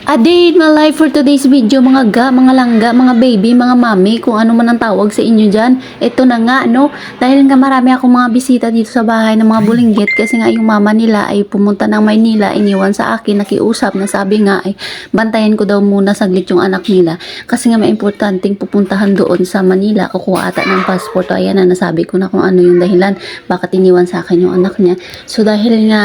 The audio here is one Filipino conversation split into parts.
A day in my life for today's video, mga mga langga, mga baby, mga mami, kung ano man ang tawag sa inyo dyan. Ito na nga, no? Dahil nga marami akong mga bisita dito sa bahay ng mga bulinggit kasi nga yung mama nila ay pumunta ng Maynila, iniwan sa akin, nakiusap na sabi nga ay bantayan ko daw muna saglit yung anak nila. Kasi nga may importanteng pupuntahan doon sa Manila, kukuha ata ng passport. O ayan na, nasabi ko na kung ano yung dahilan, bakit iniwan sa akin yung anak niya. So dahil nga,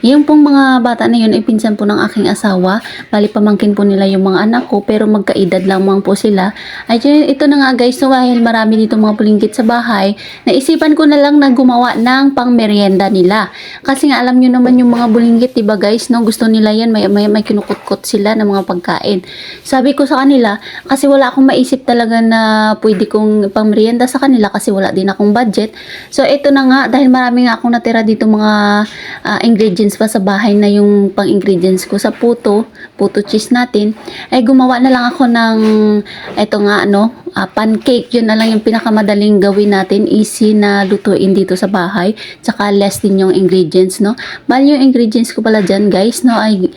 yung pong mga bata na yun ay pinsan po ng aking asawa. Bali pamangkin po nila yung mga anak ko pero magkaedad lamang po sila. Ay ito na nga guys, so dahil marami dito mga bulinggit sa bahay, naisipan ko na lang na gumawa ng pangmeryenda nila. Kasi nga alam nyo naman yung mga bulinggit, diba guys, no? Gusto nila yan, may kinukutkot sila ng mga pagkain. Sabi ko sa kanila, kasi wala akong maisip talaga na pwede kong pangmeryenda sa kanila kasi wala din akong budget. So ito na nga, dahil marami nga akong natira dito mga ingredients pa sa bahay na yung pang ingredients ko sa puto cheese natin, ay gumawa na lang ako ng eto nga pancake. Yun na lang yung pinakamadaling gawin natin, easy na lutuin dito sa bahay, tsaka less din yung ingredients, no? Bali yung ingredients ko pala dyan guys, no, ay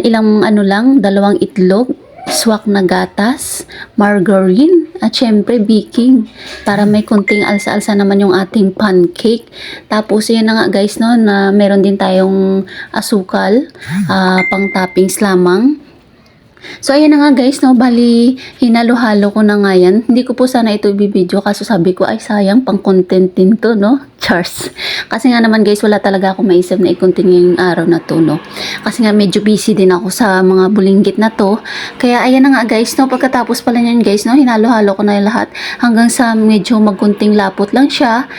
ilang lang, 2 itlog, swak na gatas, margarine, at syempre baking para may kunting alsa-alsa naman yung ating pancake. Tapos yun na nga guys, no, na meron din tayong asukal, pang toppings lamang. So ayan na nga guys, no, bali hinalo-halo ko na nga yan. Hindi ko po sana ito i-video kaso sabi ko ay sayang, pang content din to, no? Chars. Kasi nga naman guys, wala talaga ako maisip na i-content ngayong araw na to, no? Kasi nga medyo busy din ako sa mga bulinggit na to. Kaya ayan na nga guys, no, pagkatapos pala nyan guys, no, hinalo-halo ko na yung lahat hanggang sa medyo magkunting lapot lang siya.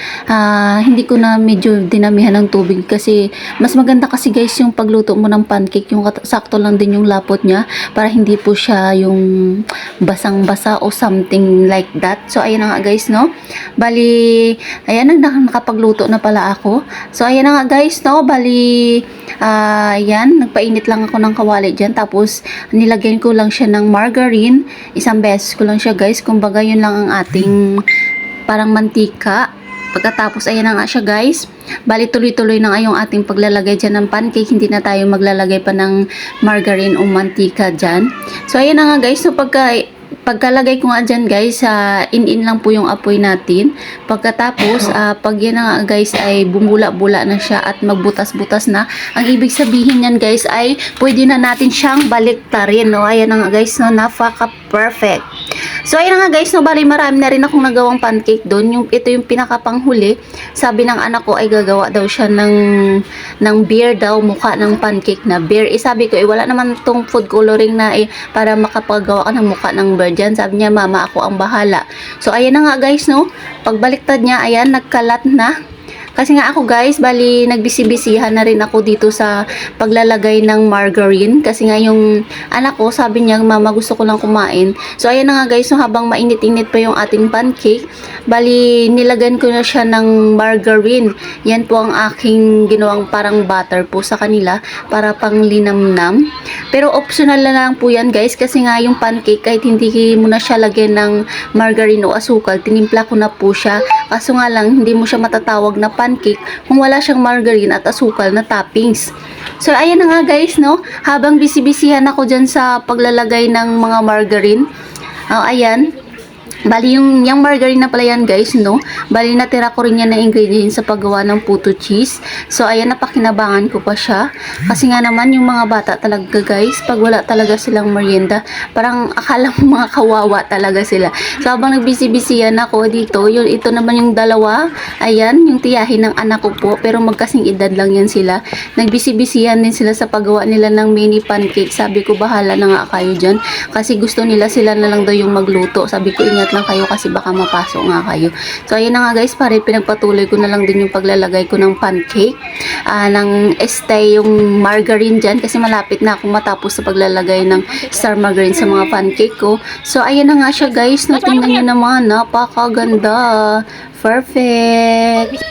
Hindi ko na medyo dinamihan ng tubig kasi mas maganda kasi guys yung pagluto mo ng pancake, yung sakto lang din yung lapot niya para hindi po siya yung basang-basa o something like that. So ayan na nga guys, no, bali ayan na, nakapagluto na pala ako. So ayan na nga guys, no, bali ayan, nagpainit lang ako ng kawali dyan, tapos nilagyan ko lang siya ng margarine, isang beses ko lang siya guys, kumbaga yun lang ang ating parang mantika. Pagkatapos ayan na nga siya guys, bali tuloy-tuloy na nga yung ating paglalagay dyan ng pancake, hindi na tayo maglalagay pa ng margarine o mantika dyan. So ayan na nga guys, so pagkalagay ko nga dyan guys, in lang po yung apoy natin. Pagkatapos pag yan na nga guys ay bumula-bula na siya at magbutas-butas na, ang ibig sabihin yan guys ay pwede na natin siyang baliktarin, no? Ayan na nga guys, no, napaka perfect. So ayun na nga guys, no, bali marami na rin akong nagawang pancake doon. Ito yung pinakapanghuli. Sabi ng anak ko ay gagawa daw siya ng beer daw, mukha ng pancake na beer. Sabi ko wala naman tong food coloring na para makapagawa ka ng mukha ng beer dyan. Sabi niya, mama, ako ang bahala. So ayan na nga guys, no, pagbaliktad niya, ayan, nagkalat na. Kasi nga ako guys, bali nagbisi-bisihan na rin ako dito sa paglalagay ng margarine. Kasi nga yung anak ko, sabi niya, mama, gusto ko lang kumain. So ayan na nga guys, so habang mainit-init pa yung ating pancake, bali nilagan ko na siya ng margarine. Yan po ang aking ginawang parang butter po sa kanila para pang linamnam. Pero optional na lang po yan guys, kasi nga yung pancake kahit hindi mo na siya lagyan ng margarine o asukal, tinimpla ko na po siya. Kaso nga lang, hindi mo siya matatawag na pancake kung wala siyang margarine at asukal na toppings. So ayan na nga guys, no, habang busy-busyhan ako dyan sa paglalagay ng mga margarine, ayan, bali yung margarine na pala yan guys, no, bali natira ko rin yan na ingredients sa paggawa ng puto cheese. So ayan, napakinabangan ko pa siya kasi nga naman yung mga bata talaga guys, pag wala talaga silang merienda, parang akala mo mga kawawa talaga sila. So habang nagbisi-bisiyan ako dito, ito naman yung dalawa, ayan, yung tiyahin ng anak ko po, pero magkasing edad lang yan sila. Nagbisi-bisiyan din sila sa paggawa nila ng mini pancake. Sabi ko, bahala na nga kayo dyan kasi gusto nila sila na lang daw yung magluto. Sabi ko, ingat lang kayo kasi baka mapasok nga kayo. So ayan na nga guys, pare pinagpatuloy ko na lang din yung paglalagay ko ng pancake, ng stay yung margarine dyan kasi malapit na akong matapos sa paglalagay ng star margarine sa mga pancake ko. So ayan na nga siya guys, no, tingnan nyo naman, napakaganda, perfect.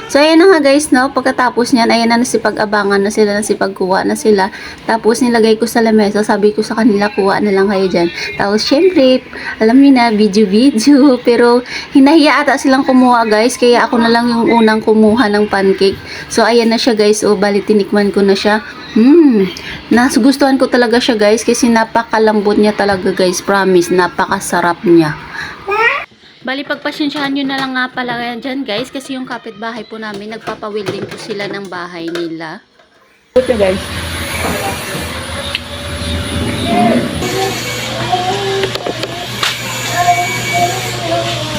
So, ayan na nga guys, no? Pagkatapos niyan, ayan na nasipag-abangan na sila, nasipagkuha na sila. Tapos, nilagay ko sa lamesa. Sabi ko sa kanila, kuha na lang kayo dyan. Tapos, syempre, alam niyo na, video-video. Pero, hinahiya ata silang kumuha guys. Kaya ako na lang yung unang kumuha ng pancake. So, ayan na siya guys. O, bali, tinikman ko na siya. Nagustuhan ko talaga siya guys. Kasi napakalambot niya talaga guys. Promise, napakasarap niya. Bali, pagpasyensyahan nyo na lang nga pala dyan guys, kasi yung kapitbahay po namin, nagpapawilding po sila ng bahay nila. Ito guys.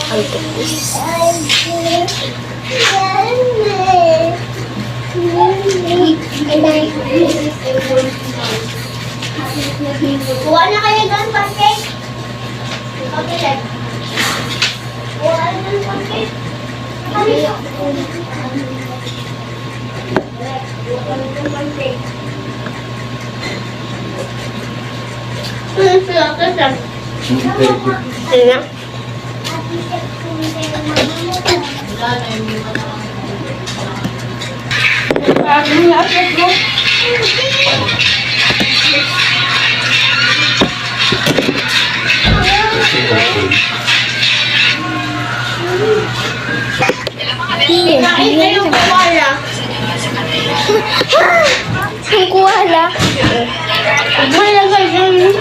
Ay, tapos. Kuha na kayo doon, pancake. Okay. Kuha na doon, pancake. Ang kuwala. Ang kuwala.